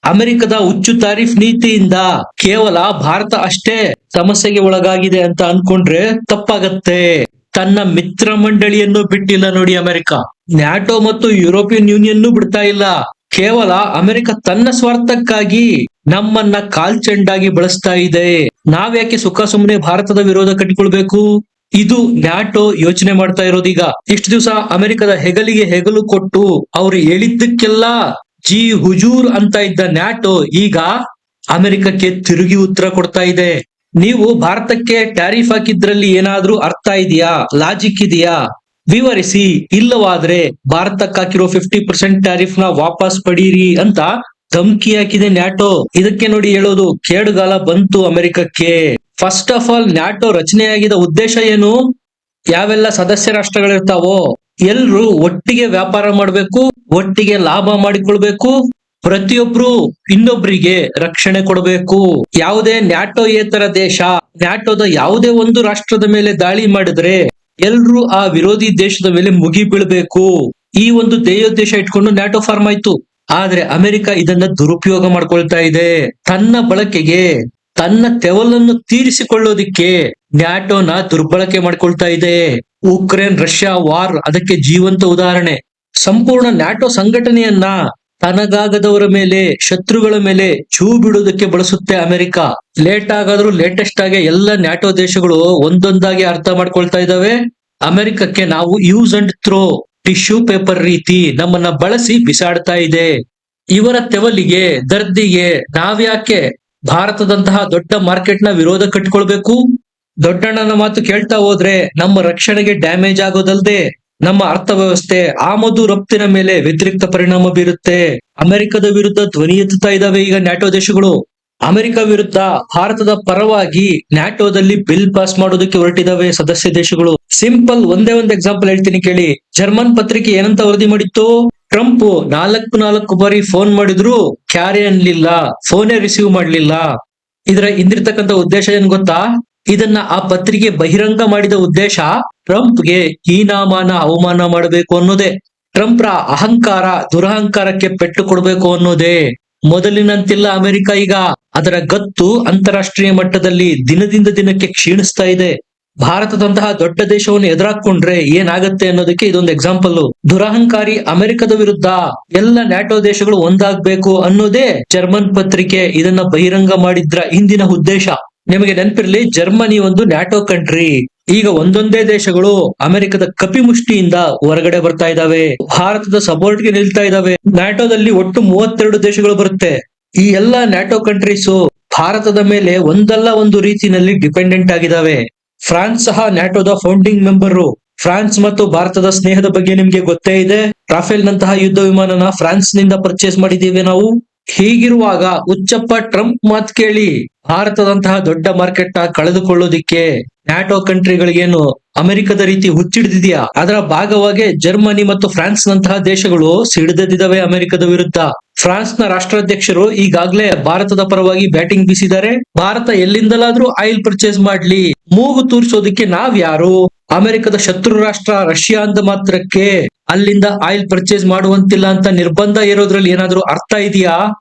ಅಮೆರಿಕದ ಹುಚ್ಚು ತಾರೀಫ್ ನೀತಿಯಿಂದ ಕೇವಲ ಭಾರತ ಅಷ್ಟೇ ಸಮಸ್ಯೆಗೆ ಒಳಗಾಗಿದೆ ಅಂತ ಅನ್ಕೊಂಡ್ರೆ ತಪ್ಪಾಗತ್ತೆ. ತನ್ನ ಮಿತ್ರ ಮಂಡಳಿಯನ್ನು ಬಿಟ್ಟಿಲ್ಲ ನೋಡಿ ಅಮೆರಿಕ. ನ್ಯಾಟೋ ಮತ್ತು ಯುರೋಪಿಯನ್ ಯೂನಿಯನ್ ಬಿಡ್ತಾ ಇಲ್ಲ. ಕೇವಲ ಅಮೆರಿಕ ತನ್ನ ಸ್ವಾರ್ಥಕ್ಕಾಗಿ ನಮ್ಮನ್ನ ಕಾಲ್ಚೆಂಡಾಗಿ ಬಳಸ್ತಾ ಇದೆ. ನಾವ್ಯಾಕೆ ಸುಖ ಸುಮ್ಮನೆ ಭಾರತದ ವಿರೋಧ ಕಟ್ಟಿಕೊಳ್ಬೇಕು? ಇದು ನ್ಯಾಟೋ ಯೋಚನೆ ಮಾಡ್ತಾ ಇರೋದೀಗ. ಇಷ್ಟು ದಿವಸ ಅಮೆರಿಕದ ಹೆಗಲಿಗೆ ಹೆಗಲು ಕೊಟ್ಟು ಅವ್ರು ಹೇಳಿದ್ದಕ್ಕೆಲ್ಲ ಜಿ ಹುಜೂರ್ ಅಂತ ಇದ್ದ ನ್ಯಾಟೋ ಈಗ ಅಮೆರಿಕಕ್ಕೆ ತಿರುಗಿ ಉತ್ತರ ಕೊಡ್ತಾ ಇದೆ. ನೀವು ಭಾರತಕ್ಕೆ ಟ್ಯಾರಿಫ್ ಹಾಕಿದ್ರಲ್ಲಿ ಏನಾದ್ರೂ ಅರ್ಥ ಇದೆಯಾ, ಲಾಜಿಕ್ ಇದೆಯಾ? ವಿವರಿಸಿ. ಇಲ್ಲವಾದ್ರೆ ಭಾರತಕ್ಕೆ ಹಾಕಿರೋ 50% ಟ್ಯಾರಿಫ್ ನ ವಾಪಸ್ ಪಡೀರಿ ಅಂತ ಧಮ್ಕಿ ಹಾಕಿದೆ ನ್ಯಾಟೋ. ಇದಕ್ಕೆ ನೋಡಿ ಹೇಳೋದು, ಕೇಡುಗಾಲ ಬಂತು ಅಮೆರಿಕಕ್ಕೆ. ಫಸ್ಟ್ ಆಫ್ ಆಲ್ ನ್ಯಾಟೋ ರಚನೆಯಾಗಿದ್ದ ಉದ್ದೇಶ ಏನು? ಯಾವೆಲ್ಲ ಸದಸ್ಯ ರಾಷ್ಟ್ರಗಳಿರ್ತಾವೋ ಎಲ್ರು ಒಟ್ಟಿಗೆ ವ್ಯಾಪಾರ ಮಾಡ್ಬೇಕು, ಒಟ್ಟಿಗೆ ಲಾಭ ಮಾಡಿಕೊಳ್ಬೇಕು, ಪ್ರತಿಯೊಬ್ರು ಇನ್ನೊಬ್ರಿಗೆ ರಕ್ಷಣೆ ಕೊಡಬೇಕು. ಯಾವುದೇ ನ್ಯಾಟೋಯೇತರ ದೇಶ ನ್ಯಾಟೋದ ಯಾವುದೇ ಒಂದು ರಾಷ್ಟ್ರದ ಮೇಲೆ ದಾಳಿ ಮಾಡಿದ್ರೆ ಎಲ್ರು ಆ ವಿರೋಧಿ ದೇಶದ ಮೇಲೆ ಮುಗಿ ಬೀಳ್ಬೇಕು. ಈ ಒಂದು ಧ್ಯೇಯೋದ್ದೇಶ ಇಟ್ಕೊಂಡು ನ್ಯಾಟೋ ಫಾರ್ಮ್ ಆಯ್ತು. ಆದ್ರೆ ಅಮೆರಿಕ ಇದನ್ನ ದುರುಪಯೋಗ ಮಾಡ್ಕೊಳ್ತಾ ಇದೆ. ತನ್ನ ಬಳಕೆಗೆ, ತನ್ನ ತೆವಲನ್ನು ತೀರಿಸಿಕೊಳ್ಳೋದಿಕ್ಕೆ ನ್ಯಾಟೋನ ದುರ್ಬಳಕೆ ಮಾಡ್ಕೊಳ್ತಾ ಇದೆ. ಉಕ್ರೇನ್ ರಷ್ಯಾ ವಾರ್ ಅದಕ್ಕೆ ಜೀವಂತ ಉದಾಹರಣೆ. ಸಂಪೂರ್ಣ ನ್ಯಾಟೋ ಸಂಘಟನೆಯನ್ನ ತನಗಾಗದವರ ಮೇಲೆ, ಶತ್ರುಗಳ ಮೇಲೆ ಛೂ ಬಿಡೋದಕ್ಕೆ ಬಳಸುತ್ತೆ ಅಮೆರಿಕ. ಲೇಟ್ ಆಗಾದ್ರೂ ಲೇಟೆಸ್ಟ್ ಆಗಿ ಎಲ್ಲ ನ್ಯಾಟೋ ದೇಶಗಳು ಒಂದೊಂದಾಗಿ ಅರ್ಥ ಮಾಡ್ಕೊಳ್ತಾ ಇದಾವೆ. ಅಮೆರಿಕಕ್ಕೆ ನಾವು use and throw tissue paper ರೀತಿ ನಮ್ಮನ್ನ ಬಳಸಿ ಬಿಸಾಡ್ತಾ ಇದೆ. ಇವರ ತೆವಲಿಗೆ, ದರ್ದಿಗೆ ನಾವ್ಯಾಕೆ ಭಾರತದಂತಹ ದೊಡ್ಡ ಮಾರ್ಕೆಟ್ ನ ವಿರೋಧ ಕಟ್ಕೊಳ್ಬೇಕು? ದೊಡ್ಡಣ್ಣನ ಮಾತು ಕೇಳ್ತಾ ಹೋದ್ರೆ ನಮ್ಮ ರಕ್ಷಣೆಗೆ ಡ್ಯಾಮೇಜ್ ಆಗೋದಲ್ದೆ ನಮ್ಮ ಅರ್ಥವ್ಯವಸ್ಥೆ, ಆಮದು ರಫ್ತಿನ ಮೇಲೆ ವ್ಯತಿರಿಕ್ತ ಪರಿಣಾಮ ಬೀರುತ್ತೆ. ಅಮೆರಿಕದ ವಿರುದ್ಧ ಧ್ವನಿ ಎತ್ತುತ್ತಾ ಇದಾವೆ ಈಗ ನ್ಯಾಟೋ ದೇಶಗಳು. ಅಮೆರಿಕ ವಿರುದ್ಧ ಭಾರತದ ಪರವಾಗಿ ನ್ಯಾಟೋದಲ್ಲಿ ಬಿಲ್ ಪಾಸ್ ಮಾಡೋದಕ್ಕೆ ಹೊರಟಿದಾವೆ ಸದಸ್ಯ ದೇಶಗಳು. ಸಿಂಪಲ್ ಒಂದೇ ಒಂದು ಎಕ್ಸಾಂಪಲ್ ಹೇಳ್ತೀನಿ ಕೇಳಿ. ಜರ್ಮನ್ ಪತ್ರಿಕೆ ಏನಂತ ವರದಿ ಮಾಡಿತ್ತು? ಟ್ರಂಪ್ 4 ಬಾರಿ ಫೋನ್ ಮಾಡಿದ್ರು ಕ್ಯಾರೆ ಅನ್ಲಿಲ್ಲ, ಫೋನೇ ರಿಸೀವ್ ಮಾಡ್ಲಿಲ್ಲ. ಇದರ ಹಿಂದಿರ್ತಕ್ಕಂಥ ಉದ್ದೇಶ ಏನ್ ಗೊತ್ತಾ? ಇದನ್ನ ಆ ಪತ್ರಿಕೆ ಬಹಿರಂಗ ಮಾಡಿದ ಉದ್ದೇಶ ಟ್ರಂಪ್ಗೆ ಹೀನಾಮಾನ ಅವಮಾನ ಮಾಡಬೇಕು ಅನ್ನೋದೇ. ಟ್ರಂಪ್ರ ಅಹಂಕಾರ, ದುರಹಂಕಾರಕ್ಕೆ ಪೆಟ್ಟು ಕೊಡಬೇಕು ಅನ್ನೋದೇ. ಮೊದಲಿನಂತಿಲ್ಲ ಅಮೆರಿಕ ಈಗ. ಅದರ ಗತ್ತು ಅಂತಾರಾಷ್ಟ್ರೀಯ ಮಟ್ಟದಲ್ಲಿ ದಿನದಿಂದ ದಿನಕ್ಕೆ ಕ್ಷೀಣಿಸ್ತಾ ಇದೆ. ಭಾರತದಂತಹ ದೊಡ್ಡ ದೇಶವನ್ನು ಎದುರಾಕೊಂಡ್ರೆ ಏನಾಗತ್ತೆ ಅನ್ನೋದಕ್ಕೆ ಇದೊಂದು ಎಕ್ಸಾಂಪಲ್. ದುರಹಂಕಾರಿ ಅಮೆರಿಕದ ವಿರುದ್ಧ ಎಲ್ಲ ನ್ಯಾಟೋ ದೇಶಗಳು ಒಂದಾಗ್ಬೇಕು ಅನ್ನೋದೇ ಜರ್ಮನ್ ಪತ್ರಿಕೆ ಇದನ್ನ ಬಹಿರಂಗ ಮಾಡಿದ್ರ ಹಿಂದಿನ ಉದ್ದೇಶ. ನಿಮಗೆ ನೆನಪಿರ್ಲಿ, ಜರ್ಮನಿ ಒಂದು ನ್ಯಾಟೋ ಕಂಟ್ರಿ. ಈಗ ಒಂದೊಂದೇ ದೇಶಗಳು ಅಮೆರಿಕದ ಕಪಿಮುಷ್ಟಿಯಿಂದ ಹೊರಗಡೆ ಬರ್ತಾ ಇದಾವೆ, ಭಾರತದ ಸಪೋರ್ಟ್ಗೆ ನಿಲ್ತಾ ಇದಾವೆ. ನ್ಯಾಟೋದಲ್ಲಿ ಒಟ್ಟು 32 ದೇಶಗಳು ಬರುತ್ತೆ. ಈ ಎಲ್ಲಾ ನ್ಯಾಟೋ ಕಂಟ್ರೀಸು ಭಾರತದ ಮೇಲೆ ಒಂದಲ್ಲ ಒಂದು ರೀತಿಯಲ್ಲಿ ಡಿಪೆಂಡೆಂಟ್ ಆಗಿದಾವೆ. ಫ್ರಾನ್ಸ್ ಸಹ ನ್ಯಾಟೋದ ಫೌಂಡಿಂಗ್ ಮೆಂಬರು. ಫ್ರಾನ್ಸ್ ಮತ್ತು ಭಾರತದ ಸ್ನೇಹದ ಬಗ್ಗೆ ನಿಮ್ಗೆ ಗೊತ್ತೇ ಇದೆ. ರಾಫೇಲ್ ನಂತಹ ಯುದ್ಧ ವಿಮಾನನ ಫ್ರಾನ್ಸ್ ನಿಂದ ಪರ್ಚೇಸ್ ಮಾಡಿದ್ದೀವಿ ನಾವು. ಹೀಗಿರುವಾಗ ಹುಚ್ಚಪ್ಪ ಟ್ರಂಪ್ ಮಾತ್ ಕೇಳಿ ಭಾರತದಂತಹ ದೊಡ್ಡ ಮಾರ್ಕೆಟ್ ನ ಕಳೆದುಕೊಳ್ಳೋದಿಕ್ಕೆ ನ್ಯಾಟೋ ಕಂಟ್ರಿಗಳಿಗೇನು ಅಮೆರಿಕದ ರೀತಿ ಹುಚ್ಚಿಡ್ದಿದ್ಯಾ? ಅದರ ಭಾಗವಾಗಿ ಜರ್ಮನಿ ಮತ್ತು ಫ್ರಾನ್ಸ್ ನಂತಹ ದೇಶಗಳು ಸಿಡಿದೆದ್ದಿದ್ದಾವೆ ಅಮೆರಿಕದ ವಿರುದ್ಧ. ಫ್ರಾನ್ಸ್ ನ ರಾಷ್ಟ್ರಾಧ್ಯಕ್ಷರು ಈಗಾಗಲೇ ಭಾರತದ ಪರವಾಗಿ ಬ್ಯಾಟಿಂಗ್ ಬೀಸಿದ್ದಾರೆ. ಭಾರತ ಎಲ್ಲಿಂದಲಾದ್ರೂ ಆಯಿಲ್ ಪರ್ಚೇಸ್ ಮಾಡ್ಲಿ, ಮೂಗು ತೂರಿಸೋದಕ್ಕೆ ನಾವ್ ಯಾರು? ಅಮೆರಿಕದ ಶತ್ರು ರಾಷ್ಟ್ರ ರಷ್ಯಾ ಅಂದ ಮಾತ್ರಕ್ಕೆ ಅಲ್ಲಿಂದ ಆಯಿಲ್ ಪರ್ಚೇಸ್ ಮಾಡುವಂತಿಲ್ಲ ಅಂತ ನಿರ್ಬಂಧ ಇರೋದ್ರಲ್ಲಿ ಏನಾದ್ರೂ ಅರ್ಥ ಇದೆಯಾ?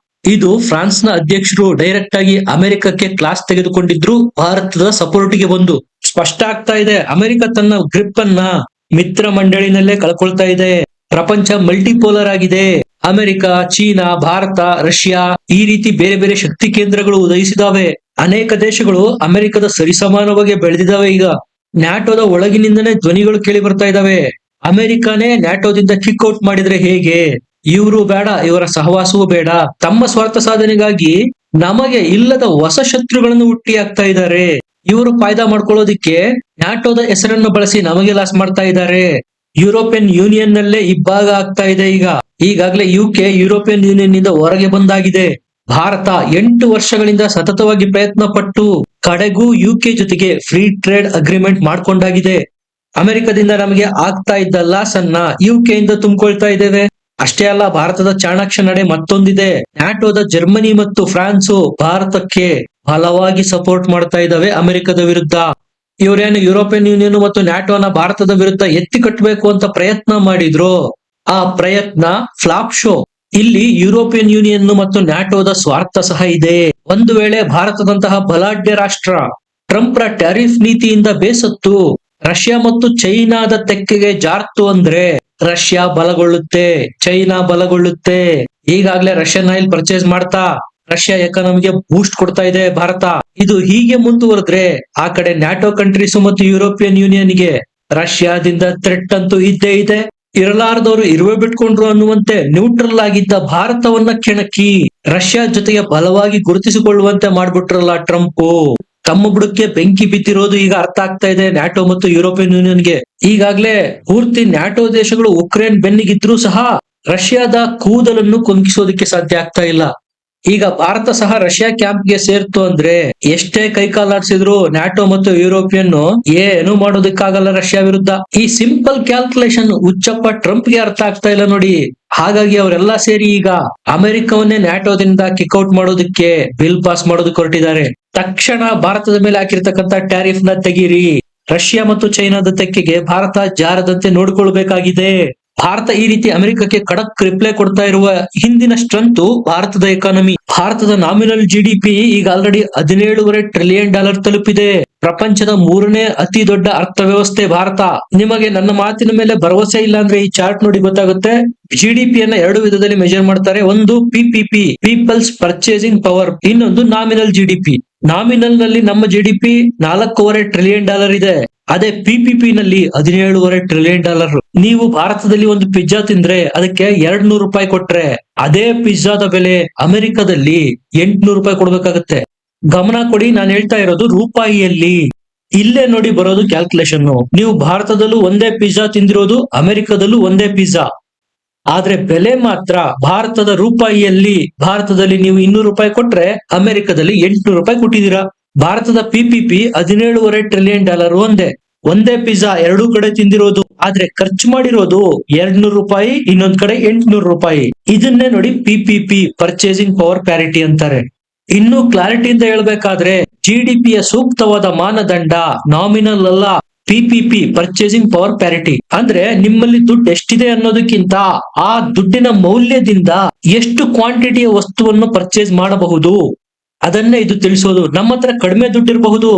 ಇದು ಫ್ರಾನ್ಸ್ ನ ಅಧ್ಯಕ್ಷರು ಡೈರೆಕ್ಟ್ ಆಗಿ ಅಮೆರಿಕಕ್ಕೆ ಕ್ಲಾಸ್ ತೆಗೆದುಕೊಂಡಿದ್ರು ಭಾರತದ ಸಪೋರ್ಟ್ಗೆ ಬಂದು. ಸ್ಪಷ್ಟ ಆಗ್ತಾ ಇದೆ, ಅಮೆರಿಕ ತನ್ನ ಗ್ರಿಪ್ ಅನ್ನ ಮಿತ್ರ ಮಂಡಳಿನಲ್ಲೇ ಕಳ್ಕೊಳ್ತಾ ಇದೆ. ಪ್ರಪಂಚ ಮಲ್ಟಿಪೋಲರ್ ಆಗಿದೆ. ಅಮೆರಿಕ, ಚೀನಾ, ಭಾರತ, ರಷ್ಯಾ ಈ ರೀತಿ ಬೇರೆ ಬೇರೆ ಶಕ್ತಿ ಕೇಂದ್ರಗಳು ಉದಯಿಸಿದಾವೆ. ಅನೇಕ ದೇಶಗಳು ಅಮೆರಿಕದ ಸರಿಸಮಾನವಾಗಿ ಬೆಳೆದಿದ್ದಾವೆ. ಈಗ ನ್ಯಾಟೋದ ಒಳಗಿನಿಂದನೇ ಧ್ವನಿಗಳು ಕೇಳಿ ಬರ್ತಾ ಇದಾವೆ. ಅಮೆರಿಕಾನೇ ನ್ಯಾಟೋದಿಂದ ಕಿಕ್ ಔಟ್ ಮಾಡಿದ್ರೆ ಹೇಗೆ? ಇವರು ಬೇಡ, ಇವರ ಸಹವಾಸವೂ ಬೇಡ. ತಮ್ಮ ಸ್ವಾರ್ಥ ಸಾಧನೆಗಾಗಿ ನಮಗೆ ಇಲ್ಲದ ಹೊಸ ಶತ್ರುಗಳನ್ನು ಹುಟ್ಟಿ ಹಾಕ್ತಾ ಇದ್ದಾರೆ. ಇವರು ಫಾಯ್ದಾ ಮಾಡ್ಕೊಳ್ಳೋದಿಕ್ಕೆ ನ್ಯಾಟೋದ ಹೆಸರನ್ನು ಬಳಸಿ ನಮಗೆ ಲಾಸ್ ಮಾಡ್ತಾ ಇದ್ದಾರೆ. ಯುರೋಪಿಯನ್ ಯೂನಿಯನ್ ನಲ್ಲೇ ಇಬ್ಬಾಗ ಆಗ್ತಾ ಇದೆ. ಈಗಾಗಲೇ ಯುಕೆ ಯುರೋಪಿಯನ್ ಯೂನಿಯನ್ ನಿಂದ ಹೊರಗೆ ಬಂದಾಗಿದೆ. ಭಾರತ 8 ವರ್ಷಗಳಿಂದ ಸತತವಾಗಿ ಪ್ರಯತ್ನ ಪಟ್ಟು ಕಡೆಗೂ ಯುಕೆ ಜೊತೆಗೆ ಫ್ರೀ ಟ್ರೇಡ್ ಅಗ್ರಿಮೆಂಟ್ ಮಾಡ್ಕೊಂಡಾಗಿದೆ. ಅಮೆರಿಕದಿಂದ ನಮಗೆ ಆಗ್ತಾ ಇದ್ದ ಲಾಸ್ ಅನ್ನ ಯುಕೆ ಇಂದ ತುಂಬಿಕೊಳ್ತಾ ಇದ್ದೇವೆ. ಅಷ್ಟೇ ಅಲ್ಲ, ಭಾರತದ ಚಾಣಾಕ್ಷ ನಡೆ ಮತ್ತೊಂದಿದೆ. ನ್ಯಾಟೋದ ಜರ್ಮನಿ ಮತ್ತು ಫ್ರಾನ್ಸು ಭಾರತಕ್ಕೆ ಬಲವಾಗಿ ಸಪೋರ್ಟ್ ಮಾಡ್ತಾ ಇದ್ದಾವೆ ಅಮೆರಿಕದ ವಿರುದ್ಧ. ಇವರೇನು ಯುರೋಪಿಯನ್ ಯೂನಿಯನ್ ಮತ್ತು ನ್ಯಾಟೋನ ಭಾರತದ ವಿರುದ್ಧ ಎತ್ತಿ ಕಟ್ಟಬೇಕು ಅಂತ ಪ್ರಯತ್ನ ಮಾಡಿದ್ರು. ಆ ಪ್ರಯತ್ನ ಫ್ಲಾಪ್ ಶೋ. ಇಲ್ಲಿ ಯುರೋಪಿಯನ್ ಯೂನಿಯನ್ ಮತ್ತು ನ್ಯಾಟೋದ ಸ್ವಾರ್ಥ ಸಹ ಇದೆ. ಒಂದು ವೇಳೆ ಭಾರತದಂತಹ ಬಲಾಢ್ಯ ರಾಷ್ಟ್ರ ಟ್ರಂಪ್ರ ಟ್ಯಾರಿಫ್ ನೀತಿಯಿಂದ ಬೇಸತ್ತು ರಷ್ಯಾ ಮತ್ತು ಚೈನಾದ ತೆಕ್ಕೆಗೆ ಜಾರ್ತು ಅಂದ್ರೆ ರಷ್ಯಾ ಬಲಗೊಳ್ಳುತ್ತೆ, ಚೈನಾ ಬಲಗೊಳ್ಳುತ್ತೆ. ಈಗಾಗ್ಲೇ ರಷ್ಯನ್ ಆಯಿಲ್ ಪರ್ಚೇಸ್ ಮಾಡ್ತಾ ರಷ್ಯಾ ಎಕಾನಮಿಗೆ ಬೂಸ್ಟ್ ಕೊಡ್ತಾ ಇದೆ ಭಾರತ. ಇದು ಹೀಗೆ ಮುಂದುವರೆದ್ರೆ ಆ ಕಡೆ ನ್ಯಾಟೋ ಕಂಟ್ರೀಸ್ ಮತ್ತು ಯುರೋಪಿಯನ್ ಯೂನಿಯನ್ಗೆ ರಷ್ಯಾದಿಂದ ಥ್ರೆಟ್ ಅಂತೂ ಇದ್ದೇ ಇದೆ. ಇರಲಾರದವರು ಇರುವೆ ಬಿಟ್ಕೊಂಡ್ರು ಅನ್ನುವಂತೆ ನ್ಯೂಟ್ರಲ್ ಆಗಿದ್ದ ಭಾರತವನ್ನ ಕೆಣಕಿ ರಷ್ಯಾ ಜೊತೆಗೆ ಬಲವಾಗಿ ಗುರುತಿಸಿಕೊಳ್ಳುವಂತೆ ಮಾಡ್ಬಿಟ್ರಲ್ಲ ಟ್ರಂಪ್. ತಮ್ಮ ಬುಡಕ್ಕೆ ಬೆಂಕಿ ಬಿದ್ದಿರೋದು ಈಗ ಅರ್ಥ ಆಗ್ತಾ ಇದೆ ನ್ಯಾಟೋ ಮತ್ತು ಯುರೋಪಿಯನ್ ಯೂನಿಯನ್ಗೆ. ಈಗಾಗ್ಲೇ ಪೂರ್ತಿ ನ್ಯಾಟೋ ದೇಶಗಳು ಉಕ್ರೇನ್ ಬೆನ್ನಿಗಿದ್ರೂ ಸಹ ರಷ್ಯಾದ ಕೂದಲನ್ನು ಕೊಂಕಿಸೋದಕ್ಕೆ ಸಾಧ್ಯ ಆಗ್ತಾ ಇಲ್ಲ. ಈಗ ಭಾರತ ಸಹ ರಷ್ಯಾ ಕ್ಯಾಂಪ್ಗೆ ಸೇರ್ತು ಅಂದ್ರೆ ಎಷ್ಟೇ ಕೈಕಾಲಾಡ್ಸಿದ್ರು ನ್ಯಾಟೋ ಮತ್ತು ಯುರೋಪಿಯನ್ ಏನು ಮಾಡೋದಕ್ಕಾಗಲ್ಲ ರಷ್ಯಾ ವಿರುದ್ಧ. ಈ ಸಿಂಪಲ್ ಕ್ಯಾಲ್ಕುಲೇಷನ್ ಹುಚ್ಚಪ್ಪ ಟ್ರಂಪ್ಗೆ ಅರ್ಥ ಆಗ್ತಾ ಇಲ್ಲ ನೋಡಿ. ಹಾಗಾಗಿ ಅವರೆಲ್ಲಾ ಸೇರಿ ಈಗ ಅಮೆರಿಕವನ್ನೇ ನ್ಯಾಟೋದಿಂದ ಕಿಕ್ಔಟ್ ಮಾಡೋದಕ್ಕೆ ಬಿಲ್ ಪಾಸ್ ಮಾಡೋದಕ್ಕೆ ಹೊರಟಿದ್ದಾರೆ. ತಕ್ಷಣ ಭಾರತದ ಮೇಲೆ ಹಾಕಿರ್ತಕ್ಕಂಥ ಟ್ಯಾರಿಫ್ ನ ತೆಗೀರಿ. ರಷ್ಯಾ ಮತ್ತು ಚೈನಾದ ತೆಕ್ಕೆಗೆ ಭಾರತ ಜಾರದಂತೆ ನೋಡ್ಕೊಳ್ಬೇಕಾಗಿದೆ. ಭಾರತ ಈ ರೀತಿ ಅಮೆರಿಕಕ್ಕೆ ಖಡಕ್ ರಿಪ್ಲೈ ಕೊಡ್ತಾ ಇರುವ ಹಿಂದಿನ ಸ್ಟ್ರೆಂತ್ ಭಾರತದ ಎಕಾನಮಿ. ಭಾರತದ ನಾಮಿನಲ್ ಜಿಡಿಪಿ ಈಗ ಆಲ್ರೆಡಿ $17.5 ಟ್ರಿಲಿಯನ್ ತಲುಪಿದೆ. ಪ್ರಪಂಚದ 3ನೇ ಅತಿ ದೊಡ್ಡ ಅರ್ಥವ್ಯವಸ್ಥೆ ಭಾರತ. ನಿಮಗೆ ನನ್ನ ಮಾತಿನ ಮೇಲೆ ಭರವಸೆ ಇಲ್ಲ ಅಂದ್ರೆ ಈ ಚಾರ್ಟ್ ನೋಡಿ ಗೊತ್ತಾಗುತ್ತೆ. ಜಿಡಿಪಿಯನ್ನ 2 ವಿಧದಲ್ಲಿ ಮೆಜರ್ ಮಾಡ್ತಾರೆ. ಒಂದು PPP, ಪೀಪಲ್ಸ್ ಪರ್ಚೇಸಿಂಗ್ ಪವರ್, ಇನ್ನೊಂದು ನಾಮಿನಲ್ ಜಿಡಿಪಿ. ನಾಮಿನಲ್ ನಲ್ಲಿ ನಮ್ಮ ಜಿಡಿಪಿ $4.5 ಟ್ರಿಲಿಯನ್ ಇದೆ. ಅದೇ PPP ನಲ್ಲಿ $17.5 ಟ್ರಿಲಿಯನ್. ನೀವು ಭಾರತದಲ್ಲಿ ಒಂದು ಪಿಜ್ಜಾ ತಿಂದ್ರೆ ಅದಕ್ಕೆ $200 ಕೊಟ್ರೆ ಅದೇ ಪಿಜ್ಜಾದ ಬೆಲೆ ಅಮೆರಿಕದಲ್ಲಿ $800 ಕೊಡ್ಬೇಕಾಗತ್ತೆ. ಗಮನ ಕೊಡಿ, ನಾನು ಹೇಳ್ತಾ ಇರೋದು ರೂಪಾಯಿಯಲ್ಲಿ. ಇಲ್ಲೇ ನೋಡಿ ಬರೋದು ಕ್ಯಾಲ್ಕುಲೇಷನ್. ನೀವು ಭಾರತದಲ್ಲೂ ಒಂದೇ ಪಿಜ್ಜಾ ತಿಂದಿರೋದು, ಅಮೆರಿಕದಲ್ಲೂ ಒಂದೇ ಪಿಜ್ಜಾ, ಆದ್ರೆ ಬೆಲೆ ಮಾತ್ರ ಭಾರತದ ರೂಪಾಯಿಯಲ್ಲಿ. ಭಾರತದಲ್ಲಿ ನೀವು $200 ಕೊಟ್ರೆ ಅಮೆರಿಕದಲ್ಲಿ $800 ಕೊಟ್ಟಿದ್ದೀರಾ. ಭಾರತದ PPP $17.5 ಟ್ರಿಲಿಯನ್ ಒಂದೇ ಪಿಜ್ಜಾ ಎರಡೂ ಕಡೆ ತಿಂದಿರೋದು, ಆದ್ರೆ ಖರ್ಚು ಮಾಡಿರೋದು $200, ಇನ್ನೊಂದ್ ಕಡೆ $800. ಇದನ್ನೇ ನೋಡಿ PPP, ಪರ್ಚೇಸಿಂಗ್ ಪವರ್ ಪ್ಯಾರಿಟಿ ಅಂತಾರೆ. ಇನ್ನು ಕ್ಲಾರಿಟಿಯಿಂದ ಹೇಳ್ಬೇಕಾದ್ರೆ ಜಿಡಿಪಿಯ ಸೂಕ್ತವಾದ ಮಾನದಂಡ ನಾಮಿನಲ್ ಅಲ್ಲ, PPP, ಪರ್ಚೇಸಿಂಗ್ ಪವರ್ ಪ್ಯಾರಿಟಿ. ಅಂದ್ರೆ ನಿಮ್ಮಲ್ಲಿ ದುಡ್ಡು ಎಷ್ಟಿದೆ ಅನ್ನೋದಕ್ಕಿಂತ ಆ ದುಡ್ಡಿನ ಮೌಲ್ಯದಿಂದ ಎಷ್ಟು ಕ್ವಾಂಟಿಟಿಯ ವಸ್ತುವನ್ನು ಪರ್ಚೇಸ್ ಮಾಡಬಹುದು ಅದನ್ನೇ ಇದು ತಿಳಿಸೋದು. ನಮ್ಮ ಹತ್ರ ಕಡಿಮೆ ದುಡ್ಡು ಇರಬಹುದು,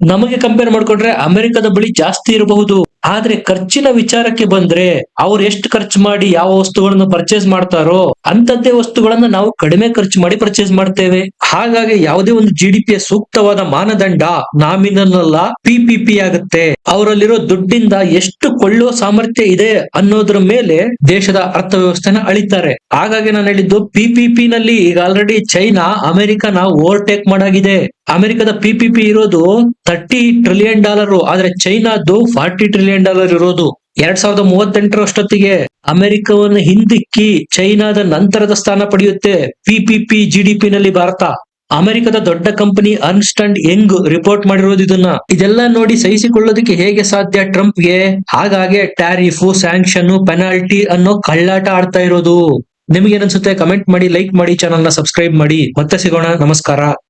ನಮಗೆ ಕಂಪೇರ್ ಮಾಡ್ಕೊಂಡ್ರೆ ಅಮೆರಿಕದ ಬಳಿ ಜಾಸ್ತಿ ಇರಬಹುದು, ಆದ್ರೆ ಖರ್ಚಿನ ವಿಚಾರಕ್ಕೆ ಬಂದ್ರೆ ಅವ್ರು ಎಷ್ಟು ಖರ್ಚು ಮಾಡಿ ಯಾವ ವಸ್ತುಗಳನ್ನು ಪರ್ಚೇಸ್ ಮಾಡ್ತಾರೋ ಅಂತದ್ದೇ ವಸ್ತುಗಳನ್ನ ನಾವು ಕಡಿಮೆ ಖರ್ಚು ಮಾಡಿ ಪರ್ಚೇಸ್ ಮಾಡ್ತೇವೆ. ಹಾಗಾಗಿ ಯಾವುದೇ ಒಂದು ಜಿಡಿಪಿಯ ಸೂಕ್ತವಾದ ಮಾನದಂಡ ನಾಮಿನಲ್ ಅಲ್ಲ, PPP ಆಗುತ್ತೆ. ಅವರಲ್ಲಿರೋ ದುಡ್ಡಿಂದ ಎಷ್ಟು ಕೊಳ್ಳುವ ಸಾಮರ್ಥ್ಯ ಇದೆ ಅನ್ನೋದ್ರ ಮೇಲೆ ದೇಶದ ಅರ್ಥವ್ಯವಸ್ಥೆನ ಅಳಿತಾರೆ. ಹಾಗಾಗಿ ನಾನು ಹೇಳಿದ್ದು PPP ನಲ್ಲಿ ಈಗ ಆಲ್ರೆಡಿ ಚೈನಾ ಅಮೆರಿಕನ ಓವರ್ಟೇಕ್ ಮಾಡಾಗಿದೆ. ಅಮೆರಿಕದ PPP ಇರೋದು $30 ಟ್ರಿಲಿಯನ್, ಆದ್ರೆ ಚೈನಾದ್ದು $40 ಟ್ರಿಲಿಯನ್ ಇರೋದು. 2038 ಅಷ್ಟೊತ್ತಿಗೆ ಅಮೆರಿಕವನ್ನು ಹಿಂದಿಕ್ಕಿ ಚೈನಾದ ನಂತರದ ಸ್ಥಾನ ಪಡೆಯುತ್ತೆ PPP GDP ನಲ್ಲಿ ಭಾರತ. ಅಮೆರಿಕದ ದೊಡ್ಡ company Ernst and Young report ಮಾಡಿರೋದು ಇದೆಲ್ಲ ನೋಡಿ ಸಹಿಸಿಕೊಳ್ಳೋದಕ್ಕೆ ಹೇಗೆ ಸಾಧ್ಯ ಟ್ರಂಪ್ಗೆ? ಹಾಗಾಗಿ ಟ್ಯಾರಿಫ್, ಸ್ಯಾಂಕ್ಷನ್, ಪೆನಾಲ್ಟಿ ಅನ್ನೋ ಕಳ್ಳಾಟ ಆಡ್ತಾ ಇರೋದು. ನಿಮ್ಗೆ ಏನನ್ಸುತ್ತೆ ಕಮೆಂಟ್ ಮಾಡಿ, ಲೈಕ್ ಮಾಡಿ, ಚಾನಲ್ ನ ಸಬ್ಸ್ಕ್ರೈಬ್ ಮಾಡಿ. ಮತ್ತೆ ಸಿಗೋಣ, ನಮಸ್ಕಾರ.